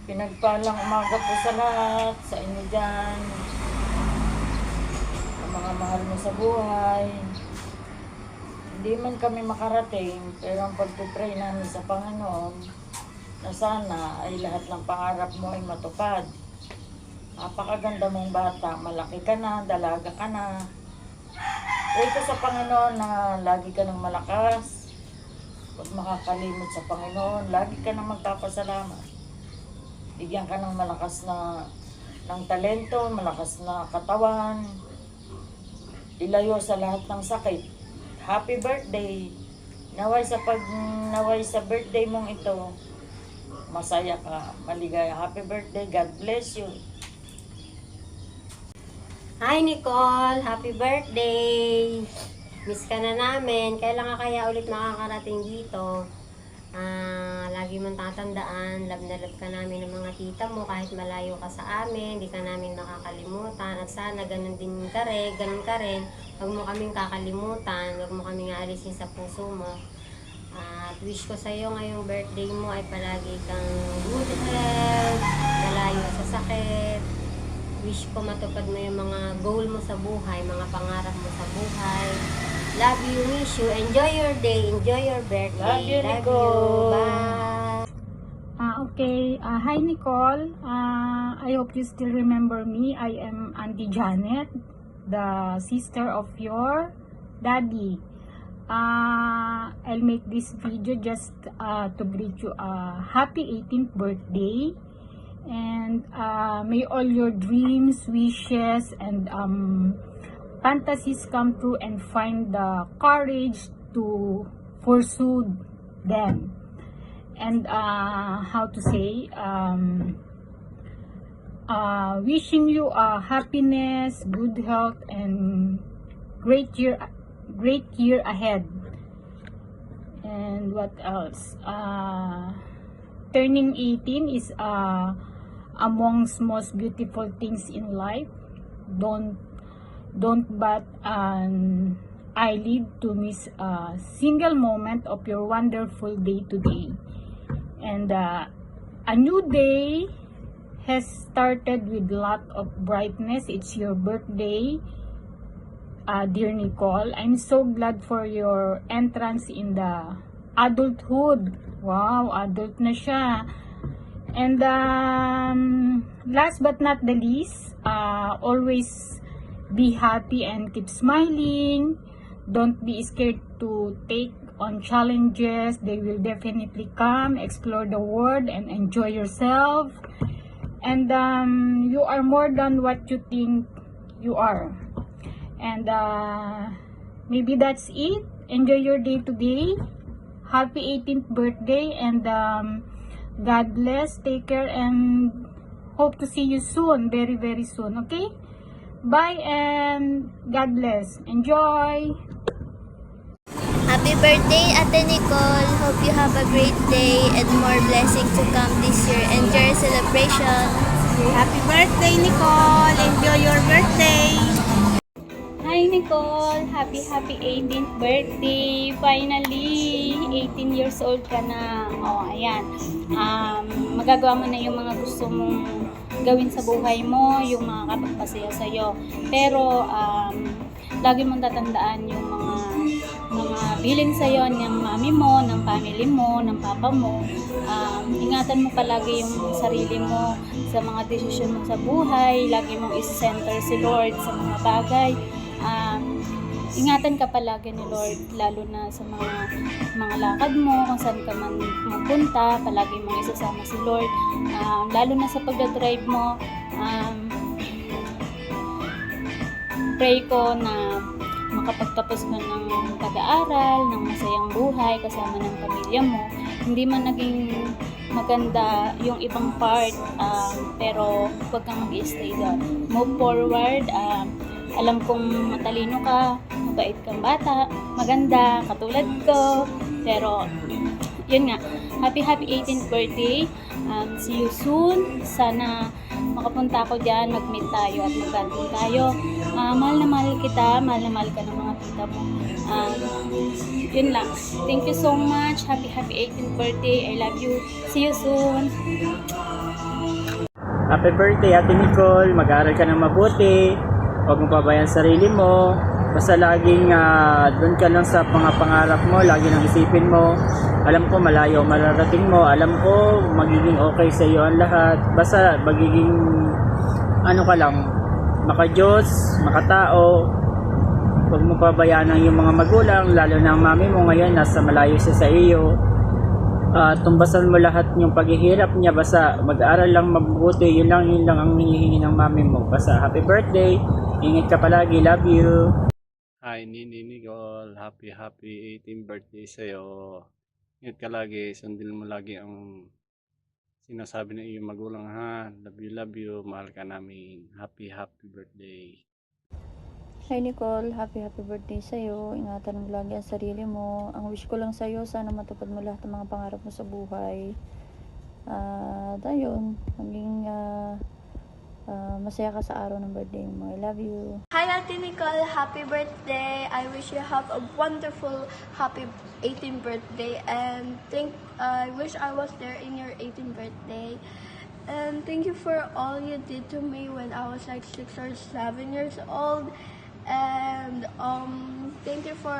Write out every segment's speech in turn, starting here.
Pinagpalang umaga po sa lahat, sa inyo dyan, sa mga mahal mo sa buhay. Hindi man kami makarating, pero ang pagpipray namin sa Panginoon, na sana ay lahat ng pangarap mo ay matupad. Napakaganda mong bata, malaki ka na, dalaga ka na. Pray ko sa Panginoon na lagi ka ng malakas. Huwag makakalimot sa Panginoon, lagi ka nang magpapasalamat. Bigyan ka ng malakas na ng talento, malakas na katawan. Ilayo sa lahat ng sakit. Happy birthday! Naway sa birthday mong ito, masaya ka, maligaya. Happy birthday, God bless you. Hi Nicole! Happy birthday! Miss ka na namin. Kailan ka kaya ulit makakarating dito? Lagi mong tatandaan, love na love ka namin ng mga tita mo kahit malayo ka sa amin, hindi ka namin nakakalimutan. At sana ganun ka rin. Huwag mo kaming kakalimutan, huwag mo kaming aalisin sa puso mo. At wish ko sa iyo ngayong birthday mo ay palagi kang good health, malayo sa sakit. Wish ko matupad mo yung mga goal mo sa buhay, mga pangarap mo sa buhay. Love you, miss you. Enjoy your day, enjoy your birthday. Love you, You. Nicole. Bye. Okay. Hi, Nicole. I hope you still remember me. I am Auntie Janet, the sister of your daddy. I'll make this video just to greet you a happy 18th birthday. And may all your dreams, wishes, and fantasies come true and find the courage to pursue them. And wishing you happiness, good health, and great year ahead. And what else? Turning 18 is amongst most beautiful things in life. Don't bat an eyelid to miss a single moment of your wonderful day today. And a new day has started with a lot of brightness. It's your birthday, dear Nicole. I'm so glad for your entrance in the adulthood. Wow, adult na siya. And last but not the least, always be happy and keep smiling. Don't be scared to take on challenges. They will definitely come. Explore the world and enjoy yourself. And you are more than what you think you are. And maybe that's it. Enjoy your day today. Happy 18th birthday, and God bless. Take care and hope to see you soon, very very soon. Okay, bye and God bless. Enjoy. Happy birthday, Ate Nicole. Hope you have a great day and more blessings to come this year. Enjoy your celebration. Happy birthday, Nicole! Enjoy your birthday! Hi Nicole! Happy 18th birthday! Finally, 18 years old ka na. Oh, ayan. Magagawa mo na yung mga gusto mong gawin sa buhay mo, yung mga kapagpasaya sa'yo. Pero, lagi mong tatandaan yung mga bilin sa'yo ng mami mo, ng family mo, ng papa mo. Ingatan mo palagi yung sarili mo sa mga desisyon mo sa buhay. Lagi mong is-center si Lord sa mga bagay. Ingatan ka palagi ni Lord, lalo na sa mga lakad mo, kung saan ka man mapunta, palagi mong isasama si Lord. Lalo na sa pagdadrive mo, pray ko na makapagtapos ka ng pag-aaral, ng masayang buhay, kasama ng pamilya mo. Hindi man naging maganda yung ibang part, pero huwag kang mag-stay doon. Move forward. Alam kong matalino ka, mabait kang bata, maganda, katulad ko. Pero, yun nga, happy 18th birthday. See you soon. Sana makapunta ako dyan, mag-meet tayo at mag-bonding tayo. Mahal na mahal kita, mahal na mahal ka ng mga tita mo. Yun lang. Thank you so much. Happy 18th birthday. I love you. See you soon. Happy birthday, Ate Nicole. Mag-aaral ka ng mabuti. Huwag mo pabayaan sarili mo. Basta laging doon ka lang sa mga pangarap mo. Lagi nang isipin mo. Alam ko malayo mararating mo. Alam ko magiging okay sa iyo ang lahat. Basta magiging ano ka lang, maka-Diyos, makatao. Huwag mo pabayaan ang iyong mga magulang, lalo na ang mami mo ngayon nasa malayo siya sa iyo. Tumbasan mo lahat yung paghihirap niya, basta mag-aaral lang mabuti, yun lang ang hinihingi ng mami mo. Basta happy birthday, ingat ka palagi, love you. Hi, Nini Nicole. Happy 18th birthday sa'yo. Ingat ka lagi. Sundin mo lagi ang sinasabi ng iyong magulang, ha. Love you. Mahal ka namin. Happy birthday. Hi Nicole, happy birthday sa'yo. Ingatan mo lagi ang sarili mo. Ang wish ko lang sa'yo, sana matupad mo lahat ng mga pangarap mo sa buhay. Ayun, maging masaya ka sa araw ng birthday mo. I love you. Hi Ate Nicole, happy birthday. I wish you have a wonderful, happy 18th birthday. And I wish I was there in your 18th birthday. And thank you for all you did to me when I was like 6 or 7 years old. And thank you for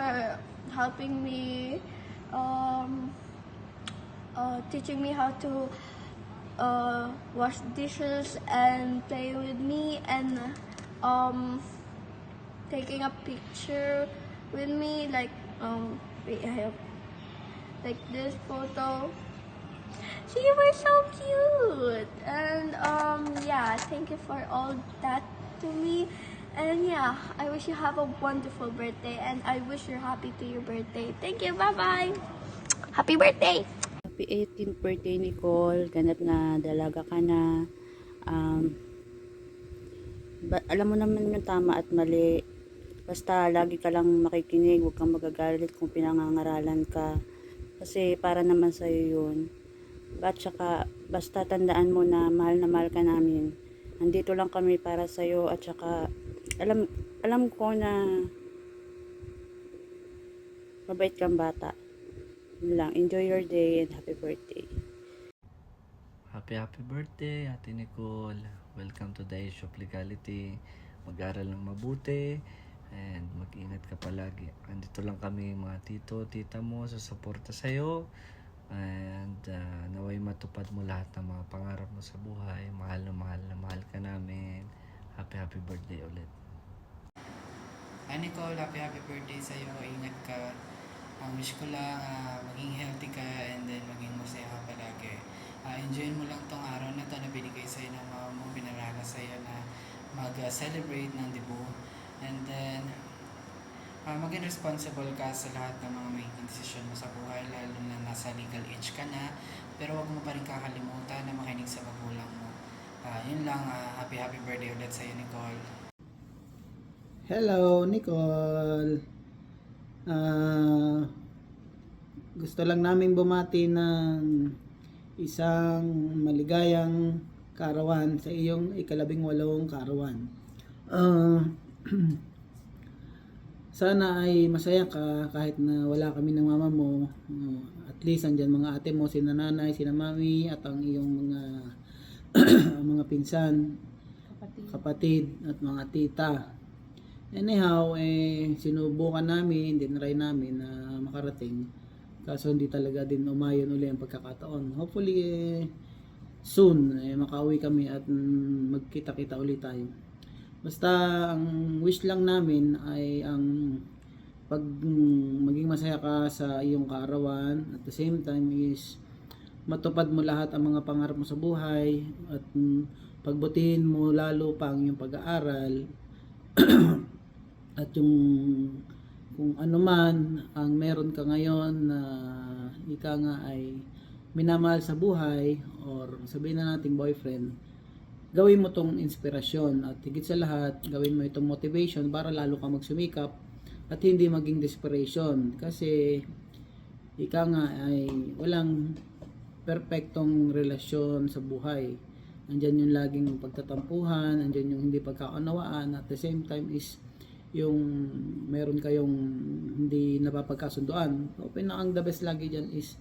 helping me, teaching me how to wash dishes and play with me, and taking a picture with me, like wait, I have like this photo. So you were so cute. And yeah, thank you for all that to me. And yeah, I wish you have a wonderful birthday, and I wish you're happy to your birthday. Thank you. Bye-bye. Happy birthday. Happy 18th birthday, Nicole. Ganap na dalaga ka na. Alam mo naman yung tama at mali. Basta lagi ka lang makikinig. Huwag kang magagalit kung pinangangaralan ka. Kasi para naman sa'yo yun. At saka, basta tandaan mo na mahal ka namin. Nandito lang kami para sa'yo. At saka, alam ko na mabait kang bata. Yun lang. Enjoy your day and happy birthday. Happy birthday, Ate Nicole. Welcome to the age of legality. Mag-aral ng mabuti and mag-ingat ka palagi. Andito lang kami mga tito, tita mo sa suporta sa'yo. And naway matupad mo lahat ng mga pangarap mo sa buhay. Mahal na mahal ka namin. Happy birthday ulit. Hi Nicole, happy birthday sa'yo. Ingat ka. Ang wish ko lang maging healthy ka and then maging masaya ka palagi. Enjoy mo lang tong araw na to na binigay sa'yo ng mama mo, pinarana sa'yo na mag-celebrate ng debut. And then maging responsible ka sa lahat ng mga magiging desisyon mo sa buhay, lalo na nasa legal age ka na. Pero wag mo pa rin kakalimutan na makinig sa magulang mo. Yun lang, happy birthday ulit sa'yo, Nicole. Hello, Nicole. Gusto lang namin bumati ng isang maligayang karawan sa iyong ika-18 karawan. Sana ay masaya ka kahit na wala kami ng mama mo. At least andyan mga ate mo, sina nanay, sina mami, at ang iyong mga mga pinsan, kapatid at mga tita. Anyhow, sinubukan namin, dinry namin na makarating. Kaso hindi talaga din umayon uli ang pagkakataon. Hopefully, soon, makauwi kami at magkita-kita ulit tayo. Basta, ang wish lang namin ay ang maging masaya ka sa iyong kaarawan. At the same time is, matupad mo lahat ang mga pangarap mo sa buhay at pagbutihin mo lalo pa ang iyong pag-aaral. At yung kung ano man ang meron ka ngayon na ika nga ay minamahal sa buhay or sabihin na nating boyfriend, gawin mo tong inspirasyon at higit sa lahat gawin mo itong motivation para lalo ka magsumikap at hindi maging desperation, kasi ika nga ay walang perpektong relasyon sa buhay. Andyan yung laging pagtatampuhan, andyan yung hindi pagkaunawaan, at the same time is yung meron kayong hindi napapagkasunduan. Open na ang the best lagi dyan is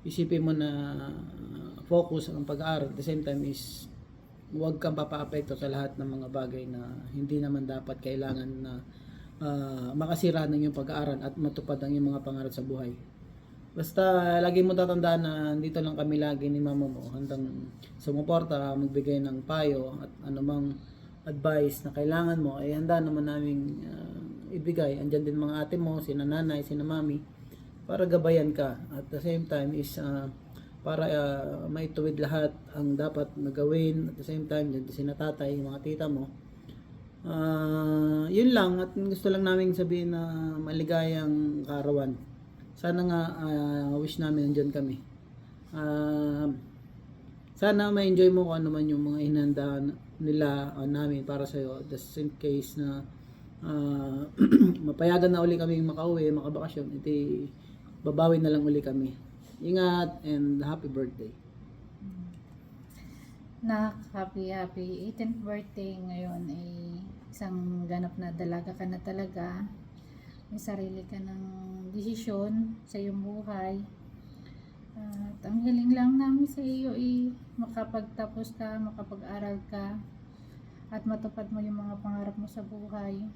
isipin mo na focus ang pag-aaral, at the same time is huwag kang papaapekto sa lahat ng mga bagay na hindi naman dapat kailangan na makasira ng iyong pag-aaral at matupad ang iyong mga pangarap sa buhay. Basta lagi mo tatandaan na dito lang kami lagi ni mama mo, handang sumuporta, magbigay ng payo at anumang advice na kailangan mo ay handa naman namin ibigay. Andyan din mga ate mo, sina nanay, sina mami, para gabayan ka. At the same time is para maituwid lahat ang dapat nagawin. At the same time, dyan sina tatay, yung mga tita mo. Yun lang, at gusto lang namin sabihin na maligayang kaarawan. Sana nga wish namin nandyan kami. Sana ma-enjoy mo kung ano man yung mga inanda nila namin para sa'yo. Just in case na mapayagan na uli kami makauwi, makabakasyon, iti babawi na lang uli kami. Ingat and happy birthday. Happy 18th birthday ngayon ay isang ganap na dalaga ka na talaga. May sarili ka ng desisyon sa iyong buhay. At ang hiling lang namin sa iyo ay makapagtapos ka, makapag-aral ka, at matupad mo yung mga pangarap mo sa buhay.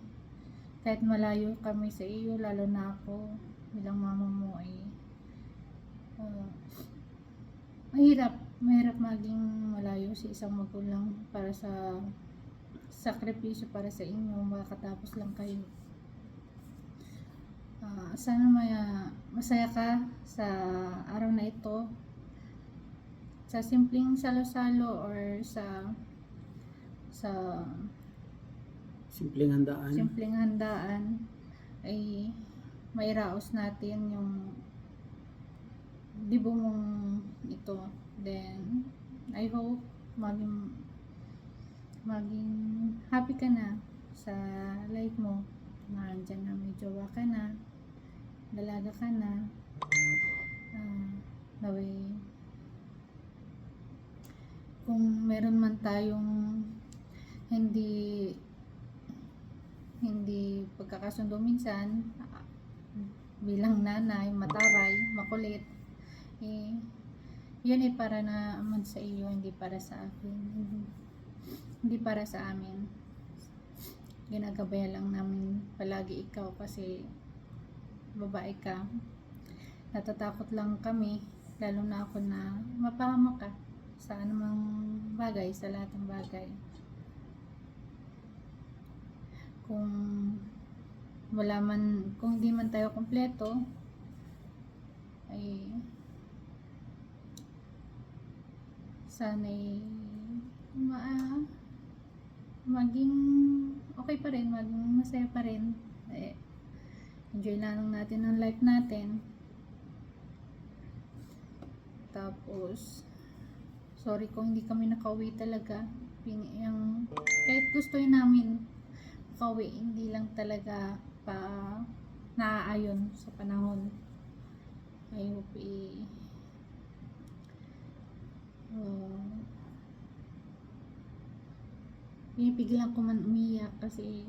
Kahit malayo kami sa iyo, lalo na ako bilang mama mo ay mahirap maging malayo sa isang magulang para sa sakripisyo para sa inyo, makatapos lang kayo. Sana masaya ka sa araw na ito, sa simpleng salo-salo or sa Simpleng handaan ay mairaos natin yung dibo mong ito. Then I hope maging happy ka na sa life mo. Nandiyan na may jowa ka na, dalaga ka na, naway kung meron man tayong hindi pagkakasundo minsan, bilang nanay, mataray, makulit, yun ay para naman sa iyo, hindi para sa akin, hindi para sa amin. Ginagabayan lang namin palagi ikaw kasi babae ka. Natatakot lang kami, lalo na ako, na mapahamak ka sa anumang bagay, sa lahat ng bagay. Kung hindi man tayo kompleto, ay sana'y maging okay pa rin, maging masaya pa rin. Enjoy lang natin ang life natin. Tapos sorry kung hindi kami nakauwi talaga. Kahit gustoy namin makauwi, hindi lang talaga pa naaayon sa panahon. I hope pinipigilan ko man umiyak kasi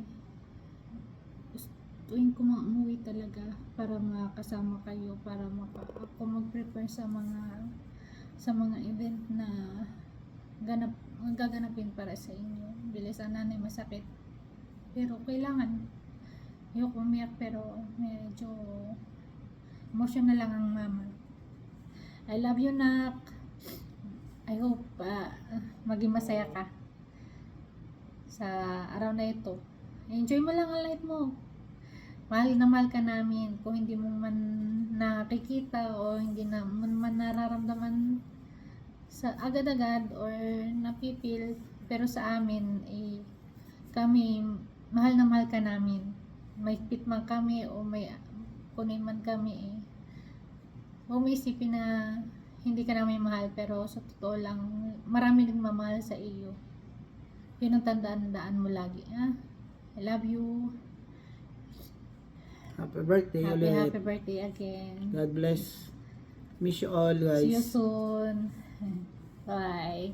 gustuin ko man umuwi talaga para makasama kayo, para ako mag-prepare sa mga event na gaganapin para sa inyo. Bilisan na masakit, pero kailangan. Ayoko umiyak pero medyo emotional lang ang mama. I love you, Nak. I hope maging masaya ka sa araw na ito. Enjoy mo lang ang life mo. Mahal na mahal ka namin. Kung hindi mo man nakikita o hindi man nararamdaman sa agad-agad or napipil, pero sa amin kami, mahal na mahal ka namin. May pit man kami o may kunin man kami, huwag mo isipin na hindi ka namin mahal, pero sa totoo lang marami nagmamahal sa iyo. Yun ang tandaan mo lagi. I love you. Happy birthday ulit. Happy birthday again. God bless. Miss you all, guys. See you soon. Bye.